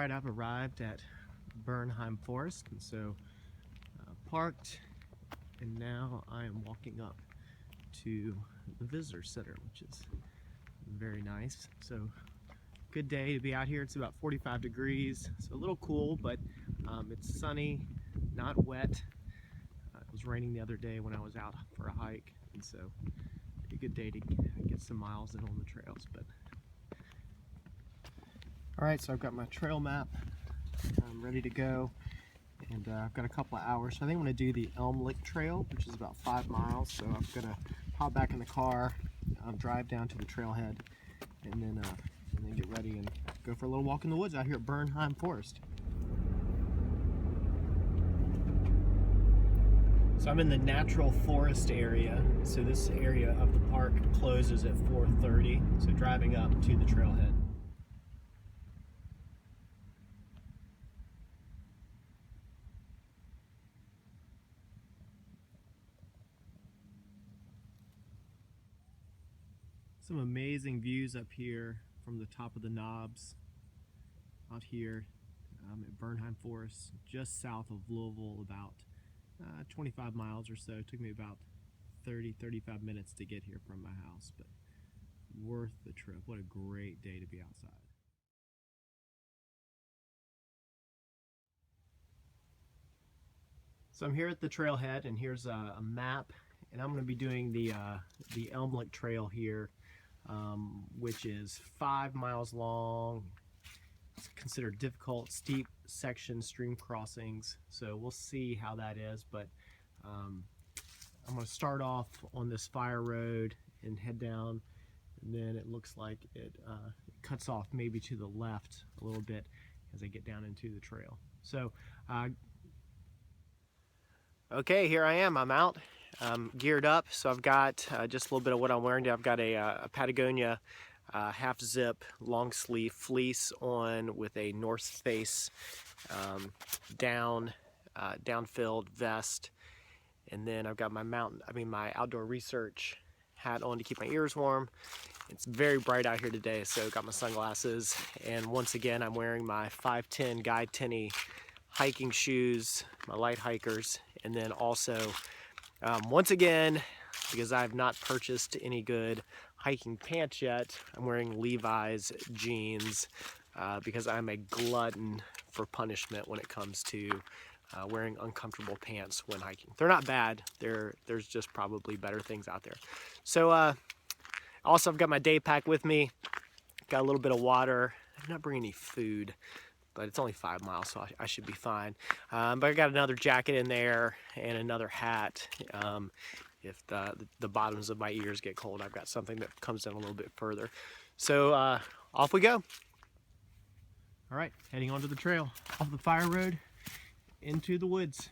Alright, I've arrived at Bernheim Forest, and so parked, and now I am walking up to the visitor center, which is very nice. So good day to be out here. It's about 45 degrees, so a little cool, but it's sunny, not wet. It was raining the other day when I was out for a hike, and so a good day to get some miles in on the trails. But alright, so I've got my trail map. I'm ready to go, and I've got a couple of hours. So I think I'm going to do the Elm Lick Trail, which is about 5 miles. So I'm going to hop back in the car, drive down to the trailhead, and then get ready and go for a little walk in the woods out here at Bernheim Forest. So I'm in the natural forest area. So this area of the park closes at 4:30. So driving up to the trailhead. Some amazing views up here from the top of the knobs out here at Bernheim Forest, just south of Louisville, about 25 miles or so. It took me about 30-35 minutes to get here from my house, but worth the trip. What a great day to be outside. So I'm here at the trailhead, and here's a map, and I'm going to be doing the Elm Lick Trail here, which is 5 miles long. It's considered difficult, steep section, stream crossings, so we'll see how that is. But I'm going to start off on this fire road and head down, and then it looks like it cuts off maybe to the left a little bit as I get down into the trail. So okay, here I am. I'm out. Geared up, so I've got just a little bit of what I'm wearing. I've got a Patagonia half zip long sleeve fleece on with a North Face down-filled vest, and then I've got my outdoor research hat on to keep my ears warm. It's very bright out here today, so I've got my sunglasses, and once again I'm wearing my 5'10" Guide Tenny hiking shoes, my light hikers, and then also once again, because I have not purchased any good hiking pants yet, I'm wearing Levi's jeans because I'm a glutton for punishment when it comes to wearing uncomfortable pants when hiking. They're not bad. There's just probably better things out there. So also I've got my day pack with me. Got a little bit of water. I'm not bringing any food, but it's only 5 miles, so I should be fine. But I got another jacket in there and another hat. If the bottoms of my ears get cold, I've got something that comes in a little bit further. So off we go. All right, heading onto the trail, off the fire road, into the woods.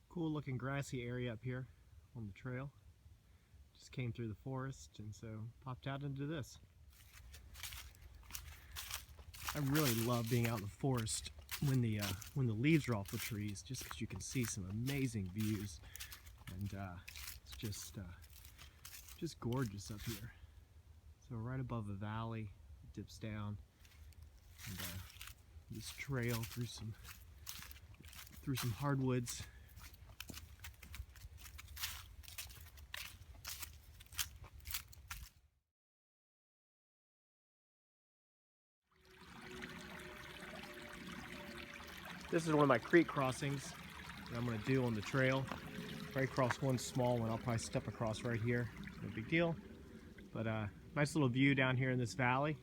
Cool looking grassy area up here on the trail. Just came through the forest, and so popped out into this. I really love being out in the forest when the leaves are off the trees, just because you can see some amazing views, and it's just gorgeous up here. So right above a valley, it dips down, and this trail through some hardwoods. This is one of my creek crossings that I'm going to do on the trail. Right across one small one, I'll probably step across right here. No big deal. But nice little view down here in this valley.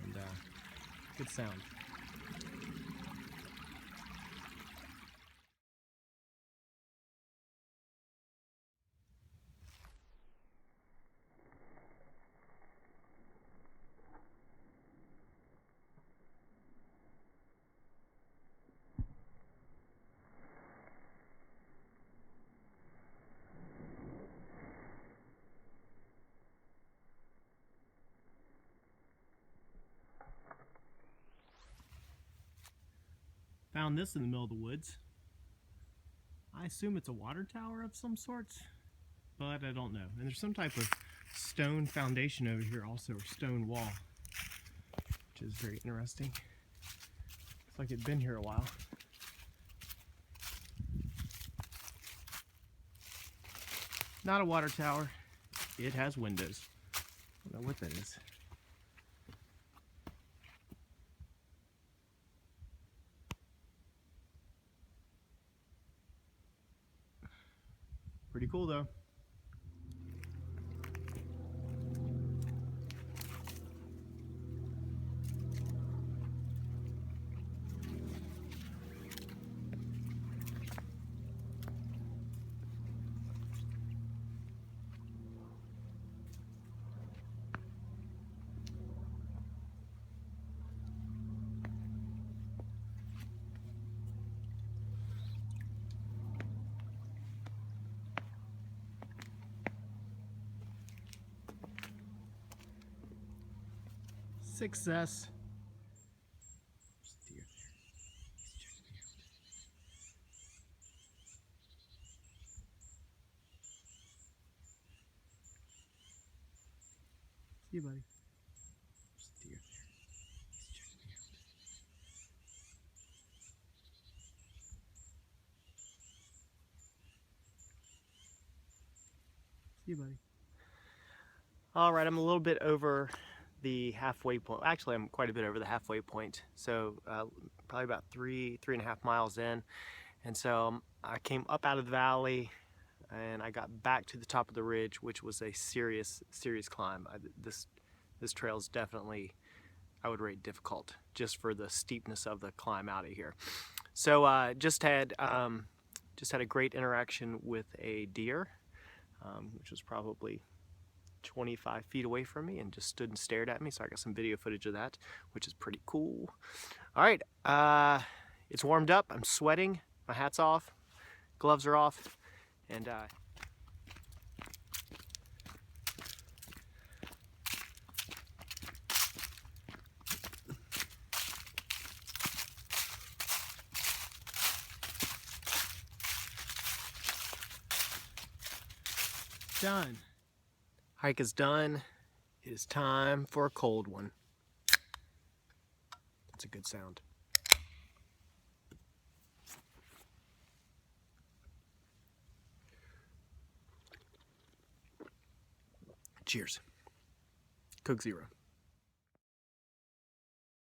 And good sound. Found this in the middle of the woods. I assume it's a water tower of some sort, but I don't know. And there's some type of stone foundation over here also, or stone wall, which is very interesting. Looks like it'd been here a while. Not a water tower. It has windows. I don't know what that is. Pretty cool though. Success. Deer there. He's checking me out. See you, buddy. There's a deer there. He's checking me out. See you, buddy. All right, I'm a little bit over the halfway point. Actually, I'm quite a bit over the halfway point. So probably about three and a half miles in. And so I came up out of the valley and I got back to the top of the ridge, which was a serious climb. This trail is definitely, I would rate, difficult just for the steepness of the climb out of here. So just had a great interaction with a deer, which was probably 25 feet away from me and just stood and stared at me. So I got some video footage of that, which is pretty cool. All right, it's warmed up. I'm sweating. My hat's off. Gloves are off. And done. Hike is done. It is time for a cold one. That's a good sound. Cheers. Coke Zero.